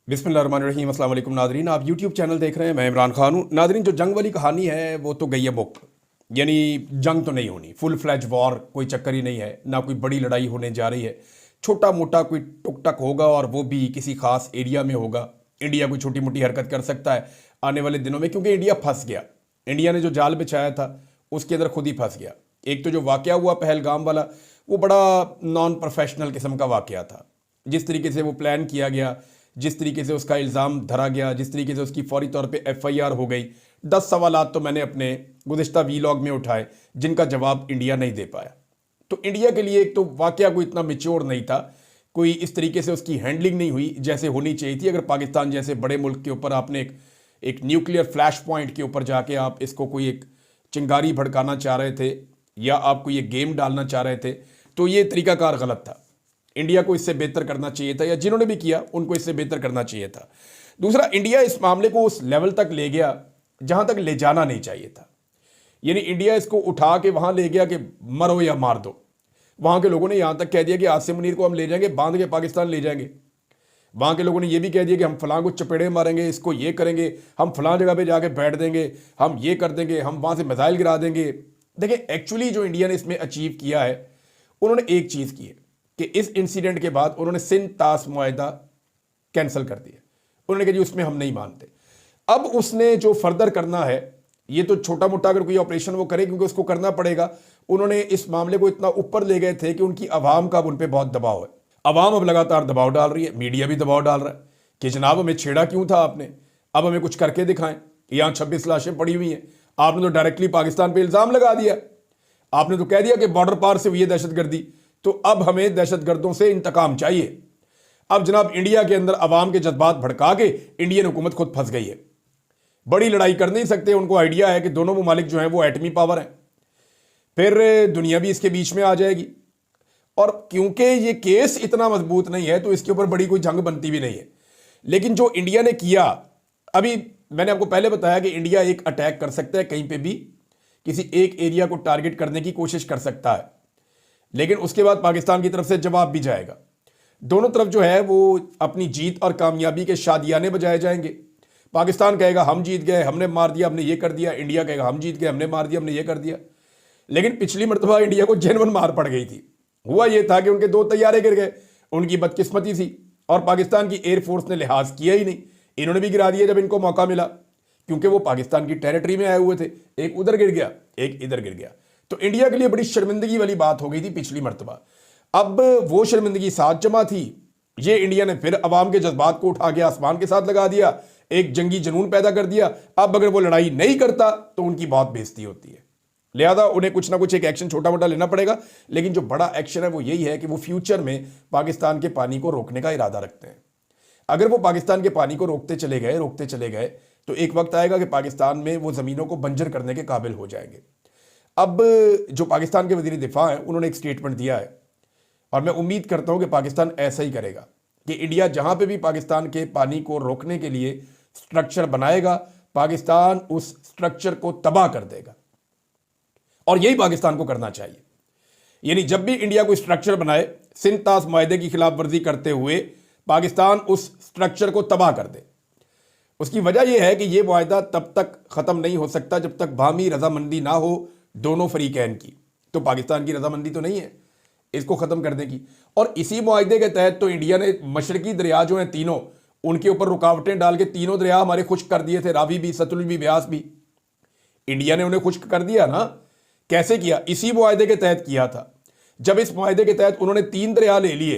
बिस्मिल्लाहिर्रहमानिर्रहीम। अस्सलाम वालेकुम नादरीन, आप यूट्यूब चैनल देख रहे हैं, मैं इमरान खान हूँ। नादरीन, जो जंग वाली कहानी है वो तो गई है बुक, यानी जंग तो नहीं होनी, फुल फ्लैज वॉर कोई चक्कर ही नहीं है, ना कोई बड़ी लड़ाई होने जा रही है। छोटा मोटा कोई टुक टक होगा और वो भी किसी खास एरिया में होगा। इंडिया कोई छोटी मोटी हरकत कर सकता है आने वाले दिनों में, क्योंकि इंडिया फंस गया। इंडिया ने जो जाल बिछाया था उसके अंदर खुद ही फंस गया। एक तो जो वाकया हुआ पहलगाम वाला, वो बड़ा नॉन प्रोफेशनल किस्म का वाकया था। जिस तरीके से वो प्लान किया गया, जिस तरीके से उसका इल्ज़ाम धरा गया, जिस तरीके से उसकी फौरी तौर पे एफआईआर हो गई, 10 सवालात तो मैंने अपने गुज़िश्ता वीलॉग में उठाए जिनका जवाब इंडिया नहीं दे पाया। तो इंडिया के लिए एक तो वाकया कोई इतना मेच्योर नहीं था, कोई इस तरीके से उसकी हैंडलिंग नहीं हुई जैसे होनी चाहिए थी। अगर पाकिस्तान जैसे बड़े मुल्क के ऊपर आपने एक न्यूक्लियर फ्लैश पॉइंट के ऊपर जाके आप इसको कोई एक चिंगारी भड़काना चाह रहे थे या आप कोई एक गेम डालना चाह रहे थे, तो ये तरीकाकार गलत था। इंडिया को इससे बेहतर करना चाहिए था, या जिन्होंने भी किया उनको इससे बेहतर करना चाहिए था। दूसरा, इंडिया इस मामले को उस लेवल तक ले गया जहां तक ले जाना नहीं चाहिए था। यानी इंडिया इसको उठा के वहां ले गया कि मरो या मार दो। वहां के लोगों ने यहां तक कह दिया कि आसिम मुनीर को हम ले जाएंगे, बांध के पाकिस्तान ले जाएंगे। वहां के लोगों ने यह भी कह दिया कि हम फलां को चपेड़े मारेंगे, इसको ये करेंगे, हम फलां जगह पे जाके बैठ देंगे, हम ये कर देंगे, हम वहां से मिसाइल गिरा देंगे। देखिए, एक्चुअली जो इंडिया ने इसमें अचीव किया है, उन्होंने एक चीज की है कि इस इंसिडेंट के बाद उन्होंने सिंध ताश मुआहदा कैंसिल कर दिया। उन्होंने कहा जी उसमें हम नहीं मानते। अब उसने जो फर्दर करना है, ये तो छोटा मोटा अगर कोई ऑपरेशन वो करे, क्योंकि उसको करना पड़ेगा। उन्होंने इस मामले को इतना ऊपर ले गए थे कि उनकी आवाम का अब उन पर बहुत दबाव है। आवाम अब लगातार दबाव डाल रही है, मीडिया भी दबाव डाल रहा है कि जनाब हमें छेड़ा क्यों था आपने, अब हमें कुछ करके दिखाएं। यहां 26 लाशें पड़ी हुई हैं, आपने तो डायरेक्टली पाकिस्तान पर इल्जाम लगा दिया। आपने तो कह दिया कि बॉर्डर पार से हुई है दहशतगर्दी, तो अब हमें दहशतगर्दों से इंतकाम चाहिए। अब जनाब इंडिया के अंदर अवाम के जज्बात भड़का के इंडियन हुकूमत खुद फंस गई है। बड़ी लड़ाई कर नहीं सकते, उनको आइडिया है कि दोनों ममालिक जो हैं वो एटमी पावर हैं, फिर दुनिया भी इसके बीच में आ जाएगी। और क्योंकि ये केस इतना मजबूत नहीं है तो इसके ऊपर बड़ी कोई जंग बनती भी नहीं है। लेकिन जो इंडिया ने किया, अभी मैंने आपको पहले बताया कि इंडिया एक अटैक कर सकता है, कहीं पे भी किसी एक एरिया को टारगेट करने की कोशिश कर सकता है, लेकिन उसके बाद पाकिस्तान की तरफ से जवाब भी जाएगा। दोनों तरफ जो है वो अपनी जीत और कामयाबी के शादियाने बजाए जाएंगे। पाकिस्तान कहेगा हम जीत गए, हमने मार दिया, हमने ये कर दिया। इंडिया कहेगा हम जीत गए, हमने मार दिया, हमने ये कर दिया। लेकिन पिछली मरतबा इंडिया को जेन्युइन मार पड़ गई थी। हुआ ये था कि उनके 2 तैयारे गिर गए, उनकी बदकिस्मती थी, और पाकिस्तान की एयरफोर्स ने लिहाज किया ही नहीं। इन्होंने भी गिरा दिया जब इनको मौका मिला, क्योंकि वो पाकिस्तान की टेरिटरी में आए हुए थे। एक उधर गिर गया, एक इधर गिर गया। तो इंडिया के लिए बड़ी शर्मिंदगी वाली बात हो गई थी पिछली मरतबा। अब वो शर्मिंदगी साथ जमा थी, ये इंडिया ने फिर अवाम के जज्बात को उठा के आसमान के साथ लगा दिया, एक जंगी जुनून पैदा कर दिया। अब अगर वो लड़ाई नहीं करता तो उनकी बहुत बेइज्जती होती है। लिहाजा उन्हें कुछ ना कुछ एक एक्शन छोटा मोटा लेना पड़ेगा। लेकिन जो बड़ा एक्शन है वो यही है कि वो फ्यूचर में पाकिस्तान के पानी को रोकने का इरादा रखते हैं। अगर वो पाकिस्तान के पानी को रोकते चले गए तो एक वक्त आएगा कि पाकिस्तान में वो जमीनों को बंजर करने के काबिल हो जाएंगे। अब जो पाकिस्तान के वज़ीर दिफा हैं, उन्होंने एक स्टेटमेंट दिया है, और मैं उम्मीद करता हूं कि पाकिस्तान ऐसा ही करेगा कि इंडिया जहां पे भी पाकिस्तान के पानी को रोकने के लिए स्ट्रक्चर बनाएगा, पाकिस्तान उस स्ट्रक्चर को तबाह कर देगा। और यही पाकिस्तान को करना चाहिए। यानी जब भी इंडिया कोई स्ट्रक्चर बनाए, सिंध ताश मुआहदे की खिलाफ वर्जी करते हुए पाकिस्तान उस स्ट्रक्चर को तबाह कर दे। उसकी वजह यह है कि यह मुआहदा तब तक खत्म नहीं हो सकता जब तक बाहमी रजामंदी ना हो दोनों फरीकैन की। तो पाकिस्तान की रजामंदी तो नहीं है इसको खत्म करने की। और इसी मुआहदे के तहत तो इंडिया ने मशरकी दरिया जो हैं तीनों, उनके ऊपर रुकावटें डाल के तीनों दरिया हमारे खुश्क कर दिए थे, रावी भी, सतलुज भी, ब्यास भी। इंडिया ने उन्हें खुश्क कर दिया ना। कैसे किया? इसी मुआहदे के तहत किया था। जब इस मुआहदे के तहत उन्होंने 3 दरिया ले लिए,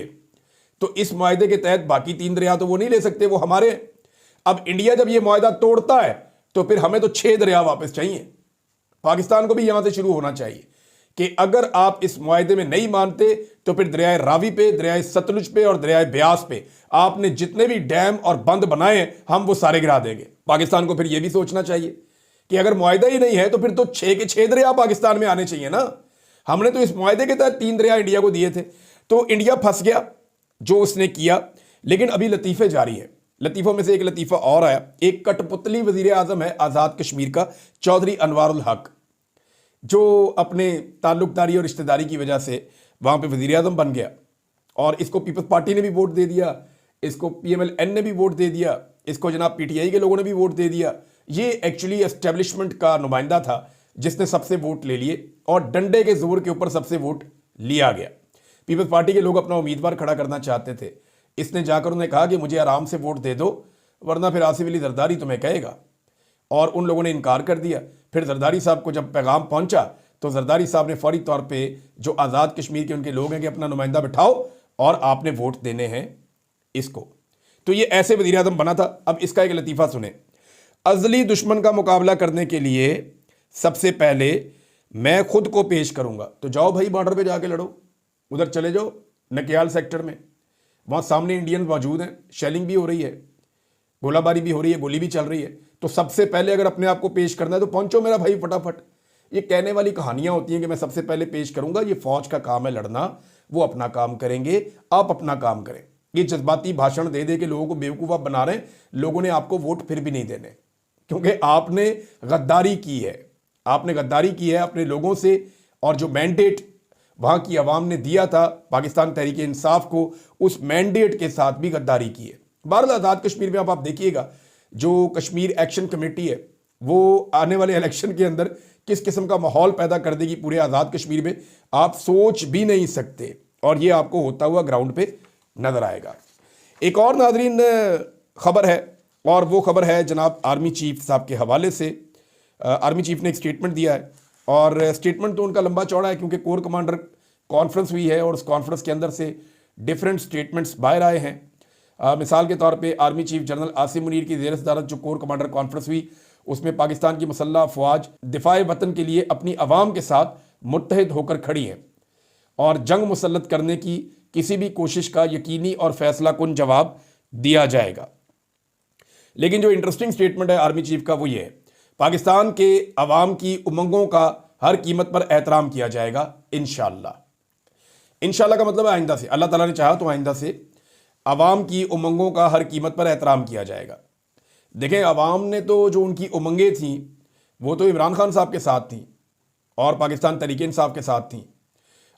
तो इस मुआहदे के तहत बाकी 3 दरिया तो वो नहीं ले सकते, वो हमारे। अब इंडिया जब ये मुआहदा तोड़ता है तो फिर हमें तो 6 दरिया वापस चाहिए। पाकिस्तान को भी यहां से शुरू होना चाहिए कि अगर आप इस मुआहदे में नहीं मानते तो फिर दरियाए रावी पे, दरियाए सतलुज पे और दरियाए ब्यास पे आपने जितने भी डैम और बंद बनाए हैं हम वो सारे गिरा देंगे। पाकिस्तान को फिर यह भी सोचना चाहिए कि अगर मुआहदा ही नहीं है तो फिर तो 6 के 6 दरिया पाकिस्तान में आने चाहिए ना। हमने तो इस मुआहदे के तहत 3 दरिया इंडिया को दिए थे। तो इंडिया फंस गया जो उसने किया। लेकिन अभी लतीफे जारी है। लतीफ़ों में से एक लतीफ़ा और आया। एक कठपुतली वज़ीर आज़म है आज़ाद कश्मीर का, चौधरी अनवारुल हक, जो अपने ताल्लुकदारी और रिश्तेदारी की वजह से वहाँ पे वज़ीर आज़म बन गया, और इसको पीपल्स पार्टी ने भी वोट दे दिया, इसको PMLN ने भी वोट दे दिया, इसको जनाब PTI के लोगों ने भी वोट दे दिया। ये एक्चुअली एस्टेब्लिशमेंट का नुमाइंदा था जिसने सबसे वोट ले लिए और डंडे के जोर के ऊपर सबसे वोट लिया गया। पीपल्स पार्टी के लोग अपना उम्मीदवार खड़ा करना चाहते थे, इसने जाकर उन्हें कहा कि मुझे आराम से वोट दे दो वरना फिर आसिफ अली जरदारी तुम्हें कहेगा, और उन लोगों ने इनकार कर दिया। फिर जरदारी साहब को जब पैगाम पहुंचा तो जरदारी साहब ने फौरी तौर पे जो आज़ाद कश्मीर के उनके लोग हैं कि अपना नुमाइंदा बिठाओ और आपने वोट देने हैं इसको। तो ये ऐसे वज़ीर आज़म बना था। अब इसका एक लतीफ़ा सुने। अज़ली दुश्मन का मुकाबला करने के लिए सबसे पहले मैं खुद को पेश करूंगा। तो जाओ भाई बॉर्डर पे जाके लड़ो, उधर चले जाओ नकियाल सेक्टर में, वहाँ सामने इंडियन मौजूद हैं, शेलिंग भी हो रही है, गोलाबारी भी हो रही है, गोली भी चल रही है। तो सबसे पहले अगर अपने आप को पेश करना है तो पहुंचो मेरा भाई फटाफट। ये कहने वाली कहानियां होती हैं कि मैं सबसे पहले पेश करूंगा, ये फौज का काम है लड़ना, वो अपना काम करेंगे, आप अपना काम करें। ये जज्बाती भाषण दे दे के लोगों को बेवकूफ़ बना रहे हैं। लोगों ने आपको वोट फिर भी नहीं देने, क्योंकि आपने गद्दारी की है, आपने गद्दारी की है अपने लोगों से, और जो मैंडेट वहाँ की आवाम ने दिया था पाकिस्तान तहरीक इंसाफ को, उस मैंडेट के साथ भी गद्दारी की है। बहरहाल आज़ाद कश्मीर में आप देखिएगा जो कश्मीर एक्शन कमेटी है वो आने वाले इलेक्शन के अंदर किस किस्म का माहौल पैदा कर देगी पूरे आज़ाद कश्मीर में, आप सोच भी नहीं सकते, और ये आपको होता हुआ ग्राउंड पे नज़र आएगा। एक और नाज़रीन ख़बर है, और वो ख़बर है जनाब आर्मी चीफ साहब के हवाले से। आर्मी चीफ ने एक स्टेटमेंट दिया है, और स्टेटमेंट तो उनका लंबा चौड़ा है क्योंकि कोर कमांडर कॉन्फ्रेंस हुई है और उस कॉन्फ्रेंस के अंदर से डिफरेंट स्टेटमेंट्स बाहर आए हैं। मिसाल के तौर पे army chief general Asim Munir की ज़ेर सदारत जो कोर कमांडर कॉन्फ्रेंस हुई, उसमें पाकिस्तान की मुसल्लह अफवाज दिफाए वतन के लिए अपनी आवाम के साथ मुत्तहिद होकर खड़ी हैं और जंग मुसल्लत करने की किसी भी कोशिश का यकीनी और फैसला कुन जवाब दिया जाएगा। लेकिन जो इंटरेस्टिंग स्टेटमेंट है आर्मी चीफ का वो ये है, पाकिस्तान के अवाम की उमंगों का हर कीमत पर एहतराम किया जाएगा इंशाअल्लाह। इंशाअल्लाह का मतलब है आइंदा से, अल्लाह ताला ने चाहा तो आइंदा से अवाम की उमंगों का हर कीमत पर एहतराम किया जाएगा। देखें, अवाम ने तो जो उनकी उमंगें थीं वो तो इमरान खान साहब के साथ थीं और पाकिस्तान तहरीक इंसाफ के साथ थीं,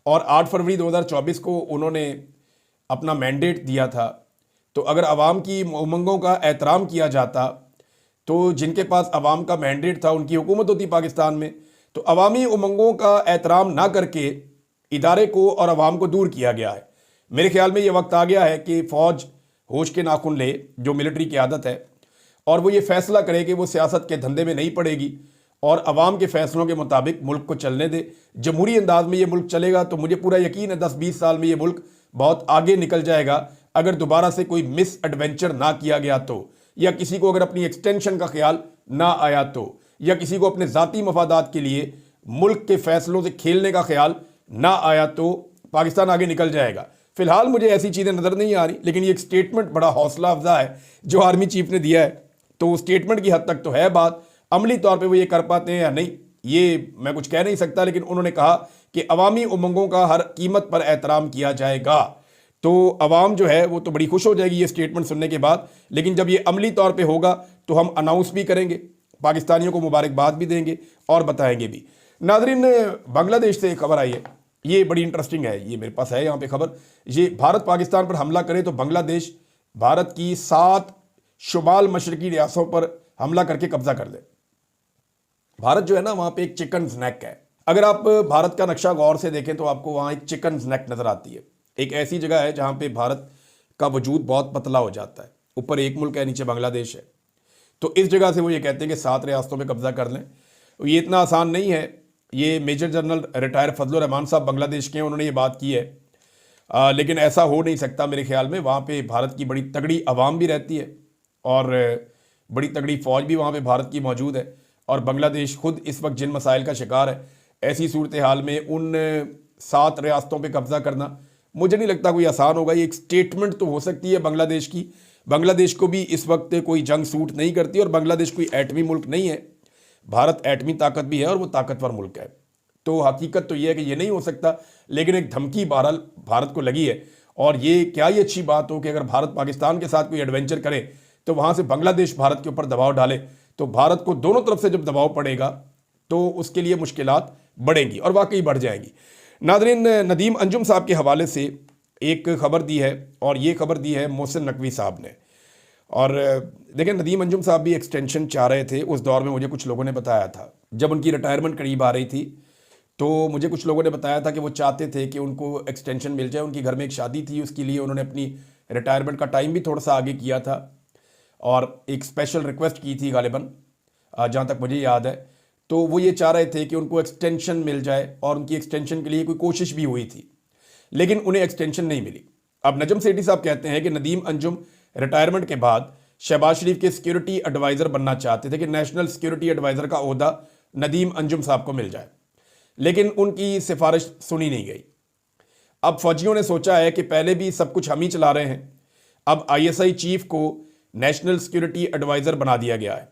और 8 फरवरी 2024 को उन्होंने अपना मैंडेट दिया था। तो अगर अवाम की उमंगों का एहतराम किया जाता तो जिनके पास अवाम का मैंडेट था उनकी हुकूमत होती पाकिस्तान में। तो अवामी उमंगों का एहतराम ना करके इदारे को और अवाम को दूर किया गया है। मेरे ख्याल में ये वक्त आ गया है कि फ़ौज होश के नाखून ले, जो मिलिट्री की आदत है, और वो ये फैसला करे कि वो सियासत के धंधे में नहीं पड़ेगी और अवाम के फैसलों के मुताबिक मुल्क को चलने दे। जमहूरी अंदाज में ये मुल्क चलेगा तो मुझे पूरा यकीन है 10-20 साल में ये मुल्क बहुत आगे निकल जाएगा, अगर दोबारा से कोई मिस एडवेंचर ना किया गया तो, या किसी को अगर अपनी एक्सटेंशन का ख्याल ना आया तो, या किसी को अपने ज़ाती मफादात के लिए मुल्क के फैसलों से खेलने का ख्याल ना आया तो पाकिस्तान आगे निकल जाएगा। फिलहाल मुझे ऐसी चीज़ें नज़र नहीं आ रही, लेकिन ये एक स्टेटमेंट बड़ा हौसला अफजा है जो आर्मी चीफ ने दिया है। तो स्टेटमेंट की हद तक तो है बात, अमली तौर पे वो ये कर पाते हैं या नहीं ये मैं कुछ कह नहीं सकता, लेकिन उन्होंने कहा कि अवामी उमंगों का हर कीमत पर एहतराम किया जाएगा। तो अवाम जो है वो तो बड़ी खुश हो जाएगी ये स्टेटमेंट सुनने के बाद, लेकिन जब ये अमली तौर पे होगा तो हम अनाउंस भी करेंगे, पाकिस्तानियों को मुबारकबाद भी देंगे और बताएंगे भी। नाज़रीन, बांग्लादेश से एक खबर आई है, ये बड़ी इंटरेस्टिंग है, ये मेरे पास है यहाँ पे खबर। ये भारत पाकिस्तान पर हमला करे तो बांग्लादेश भारत की 7 शुमाल मशरकी रियासतों पर हमला करके कब्जा कर ले। भारत जो है ना वहाँ पे एक चिकन स्नैक है। अगर आप भारत का नक्शा गौर से देखें तो आपको वहाँ एक चिकन स्नैक नज़र आती है। एक ऐसी जगह है जहाँ पे भारत का वजूद बहुत पतला हो जाता है, ऊपर एक मुल्क है, नीचे बांग्लादेश है। तो इस जगह से वो ये कहते हैं कि 7 रियासतों में कब्जा कर लें। ये इतना आसान नहीं है। ये major general retired Fazlur Rahman साहब बांग्लादेश के हैं, उन्होंने ये बात की है। लेकिन ऐसा हो नहीं सकता मेरे ख्याल में। वहाँ पे भारत की बड़ी तगड़ी आवाम भी रहती है और बड़ी तगड़ी फ़ौज भी वहाँ पे भारत की मौजूद है, और बांग्लादेश खुद इस वक्त जिन मसाइल का शिकार है, ऐसी सूरत हाल में उन 7 रियासतों पे कब्जा करना मुझे नहीं लगता कोई आसान होगा। ये एक स्टेटमेंट तो हो सकती है बांग्लादेश की। बांग्लादेश को भी इस वक्त कोई जंग सूट नहीं करती और बांग्लादेश कोई एटमी मुल्क नहीं है। भारत एटमी ताकत भी है और वो ताकतवर मुल्क है। तो हकीकत तो ये है कि ये नहीं हो सकता, लेकिन एक धमकी बहरहाल भारत को लगी है। और ये क्या ये अच्छी बात हो कि अगर भारत पाकिस्तान के साथ कोई एडवेंचर करे तो वहाँ से बांग्लादेश भारत के ऊपर दबाव डाले, तो भारत को दोनों तरफ से जब दबाव पड़ेगा तो उसके लिए मुश्किलात बढ़ेंगी और वाकई बढ़ जाएंगी। नाज़रीन, नदीम अंजुम साहब के हवाले से एक खबर दी है, और ये खबर दी है मोहसिन नकवी साहब ने। और देखिए, नदीम अंजुम साहब भी एक्सटेंशन चाह रहे थे उस दौर में, मुझे कुछ लोगों ने बताया था। जब उनकी रिटायरमेंट करीब आ रही थी तो मुझे कुछ लोगों ने बताया था कि वो चाहते थे कि उनको एक्सटेंशन मिल जाए। उनकी घर में एक शादी थी, उसके लिए उन्होंने अपनी रिटायरमेंट का टाइम भी थोड़ा सा आगे किया था, और एक स्पेशल रिक्वेस्ट की थी गालिबन, जहाँ तक मुझे याद है। तो वो ये चाह रहे थे कि उनको एक्सटेंशन मिल जाए, और उनकी एक्सटेंशन के लिए कोई कोशिश भी हुई थी, लेकिन उन्हें एक्सटेंशन नहीं मिली। अब नजम सेठी साहब कहते हैं कि नदीम अंजुम रिटायरमेंट के बाद शहबाज शरीफ के सिक्योरिटी एडवाइज़र बनना चाहते थे कि नेशनल सिक्योरिटी एडवाइज़र का ओहदा नदीम अंजुम साहब को मिल जाए, लेकिन उनकी सिफारिश सुनी नहीं गई। अब फौजियों ने सोचा है कि पहले भी सब कुछ हम ही चला रहे हैं, अब आईएसआई चीफ को नेशनल सिक्योरिटी एडवाइज़र बना दिया गया है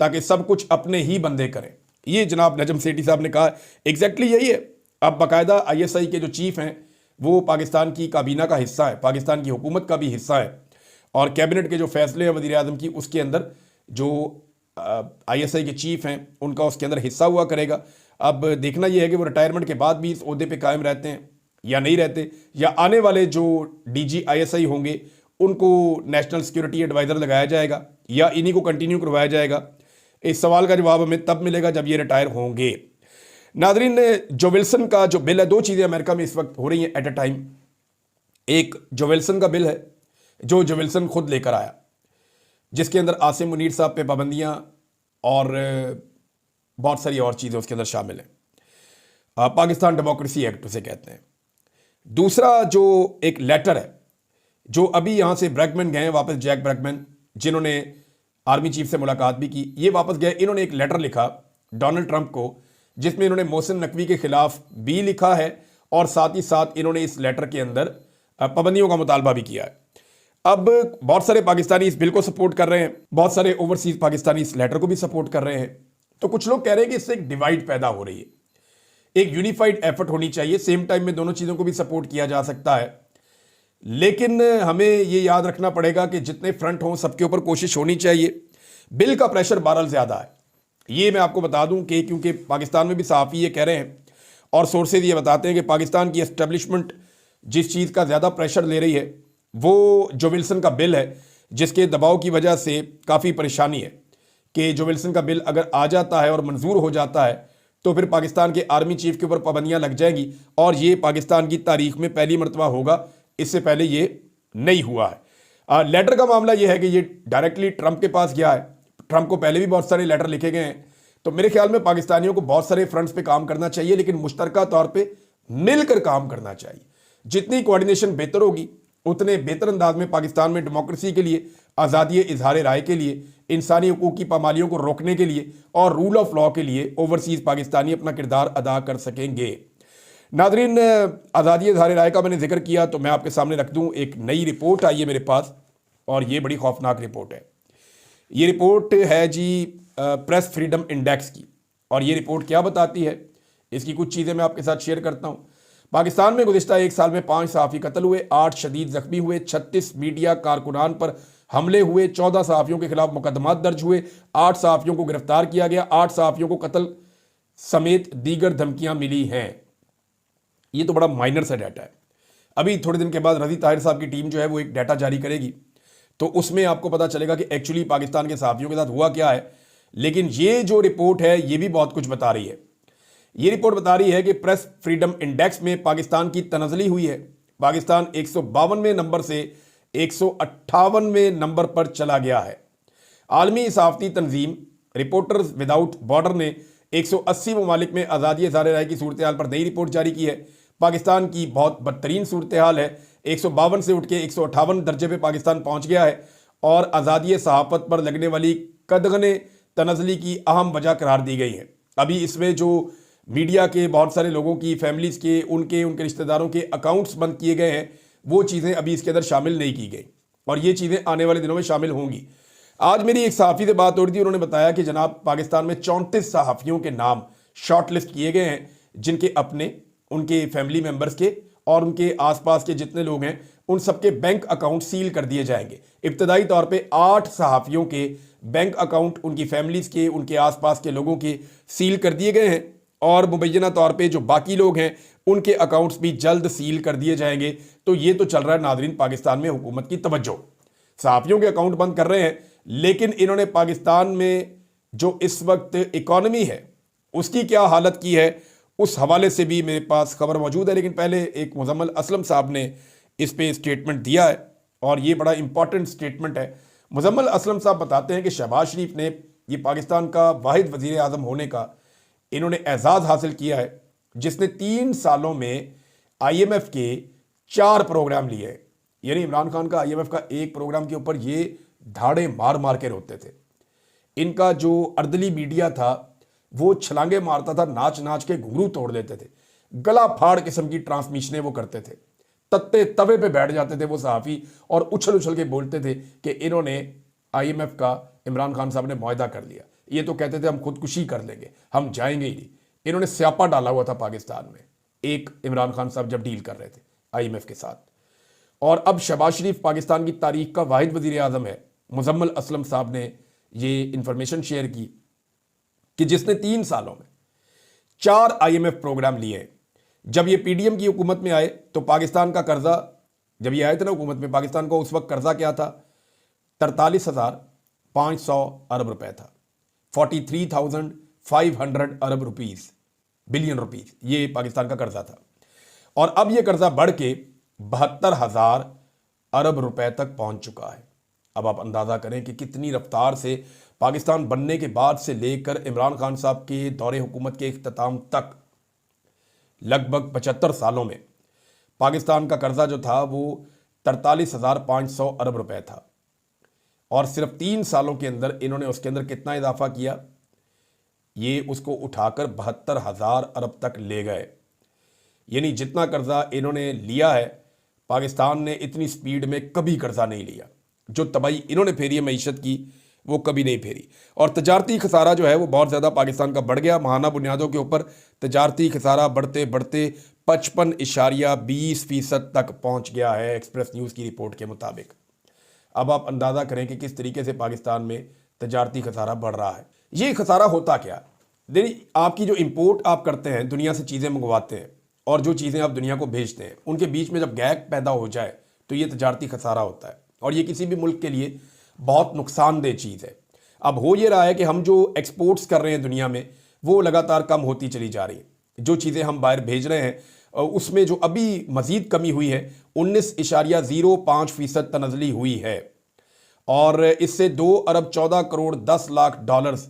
ताकि सब कुछ अपने ही बंदे करें। ये जनाब नजम सेठी साहब ने कहा, एग्जैक्टली यही है। अब बाकायदा आईएसआई के जो चीफ हैं वो पाकिस्तान की काबीना का हिस्सा है, पाकिस्तान की हुकूमत का भी हिस्सा है, और कैबिनेट के जो फैसले हैं वज़ीर आज़म की, उसके अंदर जो आईएसआई के चीफ हैं उनका उसके अंदर हिस्सा हुआ करेगा। अब देखना यह है कि वो रिटायरमेंट के बाद भी इस ओहदे पे कायम रहते हैं या नहीं रहते, या आने वाले जो डीजी आईएसआई होंगे उनको नेशनल सिक्योरिटी एडवाइज़र लगाया जाएगा या इन्हीं को कंटिन्यू करवाया जाएगा। इस सवाल का जवाब हमें तब मिलेगा जब ये रिटायर होंगे। नादरीन, जो विल्सन का जो बिल है, दो चीज़ें अमेरिका में इस वक्त हो रही हैं एट अ टाइम। एक जो विल्सन का बिल है जो विल्सन खुद लेकर आया, जिसके अंदर आसिम मुनीर साहब पे पाबंदियां और बहुत सारी और चीज़ें उसके अंदर शामिल हैं। पाकिस्तान डेमोक्रेसी एक्ट उसे कहते हैं। दूसरा जो एक लेटर है जो अभी यहाँ से ब्रैगमैन गए हैं वापस, जैक ब्रैगमैन, जिन्होंने आर्मी चीफ से मुलाकात भी की, ये वापस गए। इन्होंने एक लेटर लिखा डोनाल्ड ट्रंप को, जिसमें इन्होंने मोहसिन नकवी के खिलाफ भी लिखा है, और साथ ही साथ इन्होंने इस लेटर के अंदर पाबंदियों का मुतालबा भी किया है। अब बहुत सारे पाकिस्तानी इस बिल को सपोर्ट कर रहे हैं, बहुत सारे ओवरसीज पाकिस्तानी इस लेटर को भी सपोर्ट कर रहे हैं। तो कुछ लोग कह रहे हैं कि इससे एक डिवाइड पैदा हो रही है, एक यूनिफाइड एफर्ट होनी चाहिए, सेम टाइम में दोनों चीज़ों को भी सपोर्ट किया जा सकता है। लेकिन हमें ये याद रखना पड़ेगा कि जितने फ्रंट हों सबके ऊपर कोशिश होनी चाहिए। बिल का प्रेशर बहरहाल ज़्यादा है, ये मैं आपको बता दूं कि क्योंकि पाकिस्तान में भी सहाफ़ी ये कह रहे हैं और सोर्सेज ये बताते हैं कि पाकिस्तान की एस्टेब्लिशमेंट जिस चीज़ का ज़्यादा प्रेशर ले रही है वो जो विल्सन का बिल है, जिसके दबाव की वजह से काफ़ी परेशानी है कि जो विल्सन का बिल अगर आ जाता है और मंजूर हो जाता है तो फिर पाकिस्तान के आर्मी चीफ के ऊपर पाबंदियां लग जाएंगी, और ये पाकिस्तान की तारीख में पहली मरतबा होगा, इससे पहले ये नहीं हुआ है। लेटर का मामला ये है कि ये डायरेक्टली ट्रंप के पास गया है। ट्रंप को पहले भी बहुत सारे लेटर लिखे गए हैं, तो मेरे ख्याल में पाकिस्तानियों को बहुत सारे फ्रंट्स पे काम करना चाहिए, लेकिन मुश्तरका तौर पे मिलकर काम करना चाहिए। जितनी कोऑर्डिनेशन बेहतर होगी उतने बेहतर अंदाज में पाकिस्तान में डेमोक्रेसी के लिए, आज़ादी इजहार राय के लिए, इंसानी हकूक़ की पामालियों को रोकने के लिए और रूल ऑफ लॉ के लिए ओवरसीज़ पाकिस्तानी अपना किरदार अदा कर सकेंगे। नादरीन, आज़ादी इजहार राय का मैंने जिक्र किया तो मैं आपके सामने रख दूं, एक नई रिपोर्ट आई है मेरे पास, और ये बड़ी खौफनाक रिपोर्ट है। ये रिपोर्ट है जी प्रेस फ्रीडम इंडेक्स की, और ये रिपोर्ट क्या बताती है, इसकी कुछ चीज़ें मैं आपके साथ शेयर करता हूँ। पाकिस्तान में गुज़िश्ता एक साल में 5 सहाफ़ी कत्ल हुए, 8 शदीद जख्मी हुए, 36 मीडिया कारकुनान पर हमले हुए, 14 सहाफ़ियों के खिलाफ मुकदमात दर्ज हुए, 8 सहाफ़ियों को गिरफ्तार किया गया, 8 सहाफ़ियों को कत्ल समेत दीगर धमकियां मिली हैं। ये तो बड़ा माइनर सा डाटा है। अभी थोड़े दिन के बाद रज़ी ताहिर साहब की टीम जो है वो एक डाटा जारी करेगी, तो उसमें आपको पता चलेगा कि एक्चुअली पाकिस्तान के सहाफ़ियों के साथ हुआ क्या है। लेकिन ये जो रिपोर्ट है ये भी बहुत कुछ बता रही है। ये रिपोर्ट बता रही है कि प्रेस फ्रीडम इंडेक्स में पाकिस्तान की तनज़ली हुई है। पाकिस्तान 152वें नंबर से 158वें नंबर पर चला गया है। आलमी सहाफ़ती तंजीम रिपोर्टर्स विदाउट बॉर्डर ने 180 ममालिक में आज़ादी इज़हार राय की सूरत हाल पर नई रिपोर्ट जारी की है। पाकिस्तान की बहुत बदतरीन सूरत हाल है, 152 से उठ के 158 दर्जे पे पाकिस्तान पहुंच गया है, और आज़ादी सहाफ़त पर लगने वाली कदगने तनज़ली की अहम वजह करार दी गई है। अभी इसमें जो मीडिया के बहुत सारे लोगों की फैमिलीज़ के उनके रिश्तेदारों के अकाउंट्स बंद किए गए हैं, वो चीज़ें अभी इसके अंदर शामिल नहीं की गई, और ये चीज़ें आने वाले दिनों में शामिल होंगी। आज मेरी एक सहाफ़ी से बात हो रही थी, उन्होंने बताया कि जनाब पाकिस्तान में 34 सहाफ़ियों के नाम शॉर्ट लिस्ट किए गए हैं, जिनके अपने, उनके फैमिली मेम्बर्स के और उनके आसपास के जितने लोग हैं उन सबके बैंक अकाउंट सील कर दिए जाएंगे। इब्तदाई तौर पे 8 सहाफ़ियों के बैंक अकाउंट उनकी फैमिलीज़ के, उनके आसपास के लोगों के सील कर दिए गए हैं, और मुबैना तौर पे जो बाकी लोग हैं उनके अकाउंट्स भी जल्द सील कर दिए जाएंगे। तो ये तो चल रहा है नाजरीन पाकिस्तान में हुकूमत की तवज्जो, सहाफ़ियों के अकाउंट बंद कर रहे हैं, लेकिन इन्होंने पाकिस्तान में जो इस वक्त इकॉनमी है उसकी क्या हालत की है उस हवाले से भी मेरे पास खबर मौजूद है। लेकिन पहले एक मुजम्मल असलम साहब ने इस पे स्टेटमेंट दिया है और ये बड़ा इंपॉर्टेंट स्टेटमेंट है। मुजम्मल असलम साहब बताते हैं कि शहबाज शरीफ ने ये पाकिस्तान का वाहिद वज़ीर आज़म होने का इन्होंने एजाज़ हासिल किया है जिसने 3 सालों में IMF के 4 प्रोग्राम लिए हैं। यानी इमरान खान का IMF का एक प्रोग्राम के ऊपर ये धाड़े मार मार के रोते थे। इनका जो अर्दली मीडिया था वो छलांगे मारता था, नाच नाच के घुंघरू तोड़ देते थे, गला फाड़ किस्म की ट्रांसमिशनें वो करते थे, तत्ते तवे पे बैठ जाते थे वो सहाफ़ी और उछल उछल के बोलते थे कि इन्होंने IMF का इमरान खान साहब ने मुआहदा कर लिया। ये तो कहते थे हम खुदकुशी कर लेंगे, हम जाएंगे ही नहीं। इन्होंने स्यापा डाला हुआ था पाकिस्तान में एक इमरान खान साहब जब डील कर रहे थे IMF के साथ। और अब शहबाज शरीफ पाकिस्तान की तारीख का वाहिद वज़ीर आज़म है। मुजम्मल असलम साहब ने ये इंफॉर्मेशन शेयर की कि जिसने 3 सालों में 4 IMF प्रोग्राम लिए। जब ये PDM की हुकूमत में आए तो पाकिस्तान का कर्जा, जब ये आए थे ना हुकूमत में, पाकिस्तान को उस वक्त कर्जा क्या था, 43,500 अरब रुपए था, 43,500 अरब रुपीज़, बिलियन रुपीज़, ये पाकिस्तान का कर्जा था। और अब ये कर्जा बढ़ के 72,000 अरब रुपए तक पहुंच चुका है। अब आप अंदाज़ा करें कि कितनी रफ्तार से पाकिस्तान बनने के बाद से लेकर इमरान खान साहब के दौरे हुकूमत के इख्तिताम तक लगभग 75 सालों में पाकिस्तान का कर्जा जो था वो 43,500 अरब रुपए था। और सिर्फ 3 सालों के अंदर इन्होंने उसके अंदर कितना इजाफा किया, ये उसको उठाकर 72,000 अरब तक ले गए। यानी जितना कर्जा इन्होंने लिया है, पाकिस्तान ने इतनी स्पीड में कभी कर्जा नहीं लिया। जो तबाही इन्होंने फेरी है मईशत की वो कभी नहीं फेरी। और तजारती खसारा जो है वो बहुत ज़्यादा पाकिस्तान का बढ़ गया। माहाना बुनियादों के ऊपर तजारती खसारा बढ़ते बढ़ते 55.20% तक पहुंच गया है एक्सप्रेस न्यूज़ की रिपोर्ट के मुताबिक। अब आप अंदाज़ा करें कि किस तरीके से पाकिस्तान में तजारती खसारा बढ़ रहा है। ये खसारा होता क्या, देखिए आपकी जो इंपोर्ट आप करते हैं, दुनिया से चीज़ें मंगवाते हैं और जो चीज़ें आप दुनिया को भेजते हैं, उनके बीच में जब गैप पैदा हो जाए तो ये तजारती खसारा होता है। और ये किसी भी मुल्क के लिए बहुत नुकसानदेह चीज़ है। अब हो ये रहा है कि हम जो एक्सपोर्ट्स कर रहे हैं दुनिया में वो लगातार कम होती चली जा रही है। जो चीज़ें हम बाहर भेज रहे हैं उसमें जो अभी मज़ीद कमी हुई है 19.05% तनज़ली हुई है और इससे 2 अरब 14 करोड़ 10 लाख डॉलर्स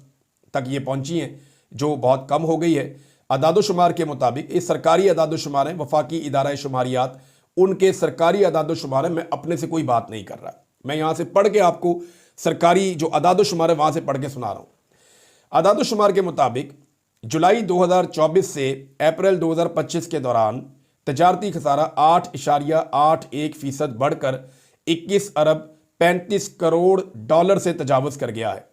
तक ये पहुंची हैं, जो बहुत कम हो गई है। अदादोशुमार के मुताबिक, ये सरकारी अदादोशुमार हैं, वफाकी इदारा शुमारियात उनके सरकारी अदादोशुमार हैं। मैं अपने से कोई बात नहीं कर रहा, मैं यहाँ से पढ़ के आपको सरकारी जो अदादोशुमार है वहाँ से पढ़ के सुना रहा हूँ। अदादोशुमार के मुताबिक जुलाई 2024 से अप्रैल 2025 के दौरान तजारती खसारा 8.81% बढ़कर 21 अरब 35 करोड़ डॉलर से तजावज़ कर गया है।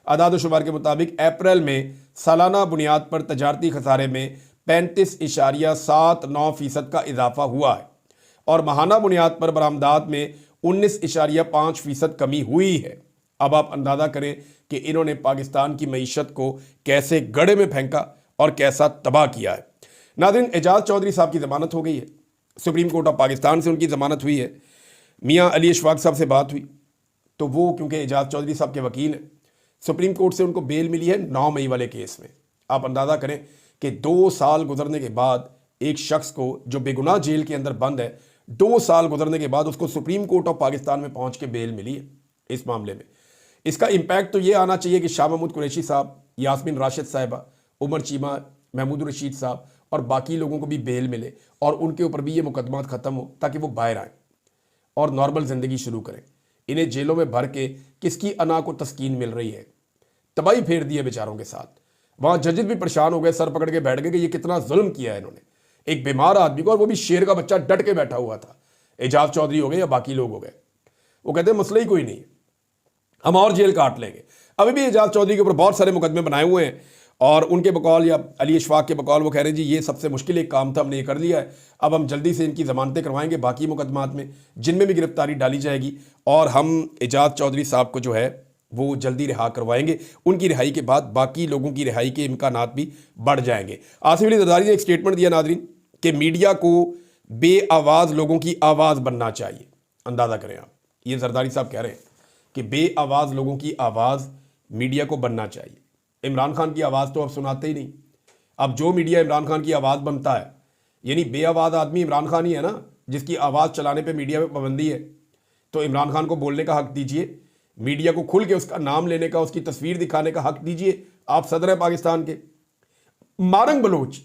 अदादोशुमार के मुताबिक अप्रैल में सालाना बुनियाद पर तजारती खसारे में 35.79% का इजाफा हुआ है और माहाना बुनियाद पर बरामदात में 19.5% कमी हुई है। अब आप अंदाज़ा करें कि इन्होंने पाकिस्तान की मईशत को कैसे गड़े में फेंका और कैसा तबाह किया है। नाज़रीन, एजाज चौधरी साहब की ज़मानत हो गई है, सुप्रीम कोर्ट ऑफ पाकिस्तान से उनकी ज़मानत हुई है। मियाँ अली अशफाक साहब से बात हुई तो वो क्योंकि एजाज चौधरी साहब के वकील हैं, सुप्रीम कोर्ट से उनको बेल मिली है 9 मई वाले केस में। आप अंदाज़ा करें कि 2 साल गुजरने के बाद एक शख्स को जो बेगुनाह जेल के अंदर बंद है, 2 साल गुजरने के बाद उसको सुप्रीम कोर्ट ऑफ पाकिस्तान में पहुंच के बेल मिली है। इस मामले में इसका इम्पैक्ट तो ये आना चाहिए कि शाह महमूद कुरैशी साहब, यास्मीन राशिद साहिबा, उमर चीमा, महमूद रशीद साहब और बाकी लोगों को भी बेल मिले और उनके ऊपर भी ये मुकदमात ख़त्म हो ताकि वो बाहर आएँ और नॉर्मल ज़िंदगी शुरू करें। इन्हें जेलों में भर के किसकी अना को तस्कीन मिल रही है, तबाही फेर दी है बेचारों के साथ। वहाँ जजेस भी परेशान हो गए, सर पकड़ के बैठ गए कि ये कितना जुल्म किया है इन्होंने एक बीमार आदमी को, और वो भी शेर का बच्चा डट के बैठा हुआ था। एजाज चौधरी हो गए या बाकी लोग हो गए, वो कहते हैं मसला ही कोई नहीं है, हम और जेल काट लेंगे। अभी भी एजाज चौधरी के ऊपर बहुत सारे मुकदमे बनाए हुए हैं और उनके बकौल या अली अशफाक के बकौल वो कह रहे हैं जी ये सबसे मुश्किल एक काम था, हमने ये कर लिया है, अब हम जल्दी से इनकी ज़मानतें करवाएंगे बाकी मुकदमात में जिनमें भी गिरफ्तारी डाली जाएगी और हम एजाज चौधरी साहब को जो है वो जल्दी रिहा करवाएंगे। उनकी रिहाई के बाद बाकी लोगों की रिहाई के इम्कानात भी बढ़ जाएंगे। आसिफ अली जरदारी ने एक स्टेटमेंट दिया नादरीन कि मीडिया को बेआवाज़ लोगों की आवाज़ बनना चाहिए। अंदाज़ा करें आप, ये जरदारी साहब कह रहे हैं कि बेआवाज़ लोगों की आवाज़ मीडिया को बनना चाहिए। इमरान खान की आवाज़ तो अब सुनाते ही नहीं। अब जो मीडिया इमरान खान की आवाज़ बनता है, यानी बेआवाज़ आदमी इमरान खान ही है ना, जिसकी आवाज़ चलाने पे मीडिया में पाबंदी है। तो इमरान खान को बोलने का हक दीजिए, मीडिया को खुल के उसका नाम लेने का, उसकी तस्वीर दिखाने का हक दीजिए। आप सदर हैं पाकिस्तान के। मारंग बलोच,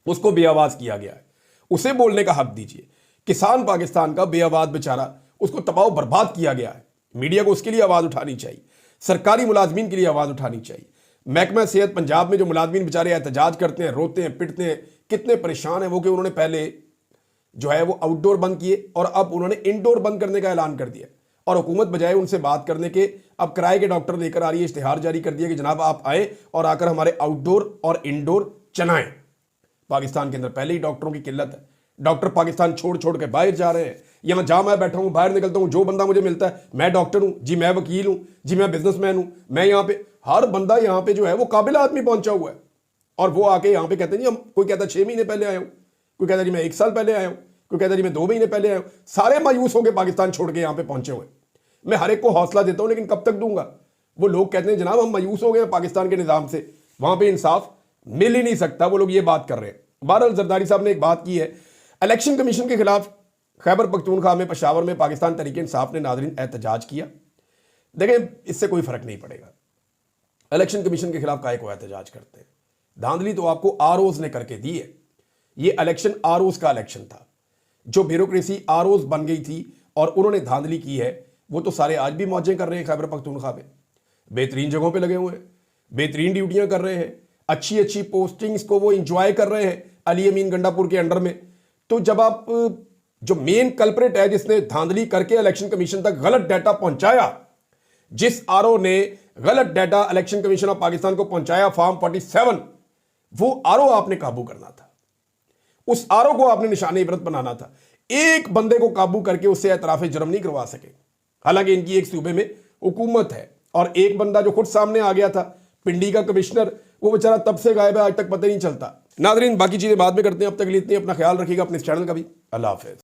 उसको बेआवाज़ किया गया है, उसे बोलने का हक दीजिए। किसान पाकिस्तान का बेआवाज़ बेचारा, उसको तबाह बर्बाद किया गया है। मीडिया को उसके लिए आवाज़ उठानी चाहिए। सरकारी मुलाजमीन के लिए आवाज़ उठानी चाहिए। महकमा सेहत पंजाब में जो मुलाजमीन बेचारे एहतजाज करते हैं, रोते हैं, पिटते हैं, कितने परेशान हैं वो कि उन्होंने पहले जो है वो आउटडोर बंद किए और अब उन्होंने इंडोर बंद करने का ऐलान कर दिया। और हुकूमत बजाय उनसे बात करने के अब किराए के डॉक्टर लेकर आ रही है, इश्तिहार जारी कर दिया कि जनाब आप आए और आकर हमारे आउटडोर और इंडोर चलाएं। पाकिस्तान के अंदर पहले ही डॉक्टरों की किल्लत है। डॉक्टर पाकिस्तान छोड़ छोड़ के बाहर जा रहे हैं। यहाँ जहाँ मैं बैठा हूँ, बाहर निकलता हूँ, जो बंदा मुझे मिलता है, मैं डॉक्टर हूँ जी, मैं वकील हूँ जी, मैं बिजनेसमैन हूँ, मैं यहाँ पे, हर बंदा यहाँ पे जो है वो काबिल आदमी पहुंचा हुआ है। और वो आके यहाँ पे कहते हैं जी हम, कोई कहता है 6 महीने पहले आया हूँ, कोई कहता है जी मैं 1 साल पहले आया हूँ, कोई कहता है जी मैं 2 महीने पहले आया हूँ। सारे मायूस होकर पाकिस्तान छोड़ के यहाँ पे पहुंचे हुए। मैं हर एक को हौसला देता हूँ, लेकिन कब तक दूंगा। वो लोग कहते हैं जनाब हम मायूस हो गए हैं पाकिस्तान के निज़ाम से, वहां पे इंसाफ मिल ही नहीं सकता। वो लोग ये बात कर रहे हैं। बहरहाल जरदारी साहब ने एक बात की है, इलेक्शन कमीशन के खिलाफ खैबर पख्तूनख्वा में पेशावर में पाकिस्तान तहरीक इंसाफ ने नादरीन एहतजाज किया। देखें, इससे कोई फर्क नहीं पड़ेगा। इलेक्शन कमीशन के खिलाफ काहे को एहतजाज करते हैं? धांधली तो आपको आरओज ने करके दी है। ये इलेक्शन आरओज का इलेक्शन था। जो ब्यूरोक्रेसी आरओज बन गई थी और उन्होंने धांधली की है, वो तो सारे आज भी मौजें कर रहे हैं। खैबर पख्तूनख्वा में बेहतरीन जगहों पे लगे हुए हैं, बेहतरीन ड्यूटियां कर रहे हैं, अच्छी अच्छी पोस्टिंग्स को वो इंजॉय कर रहे हैं अली अमीन गंडापुर के अंडर में। तो जब आप, जो मेन कल्प्रिट है जिसने धांधली करके इलेक्शन कमीशन तक गलत डाटा पहुंचाया, जिस आरओ ने गलत data election commission of Pakistan को पहुंचाया, फॉर्म 47, वो आरओ आपने काबू करना था। उस आरओ को आपने निशाने इबरत बनाना था। एक बंदे को काबू करके उससे एतराफ जुर्म नहीं करवा सके। हालांकि इनकी एक सूबे में हुकूमत है और एक बंदा जो खुद सामने आ गया था, पिंडी का कमिश्नर, वो बेचारा तब से गायब है, आज तक पता नहीं चलता। नादरीन, बाकी चीजें बाद में करते हैं। अब तक के लिए इतनी, अपना ख्याल रखिएगा, अपने इस चैनल का भी। अल्लाह हाफिज।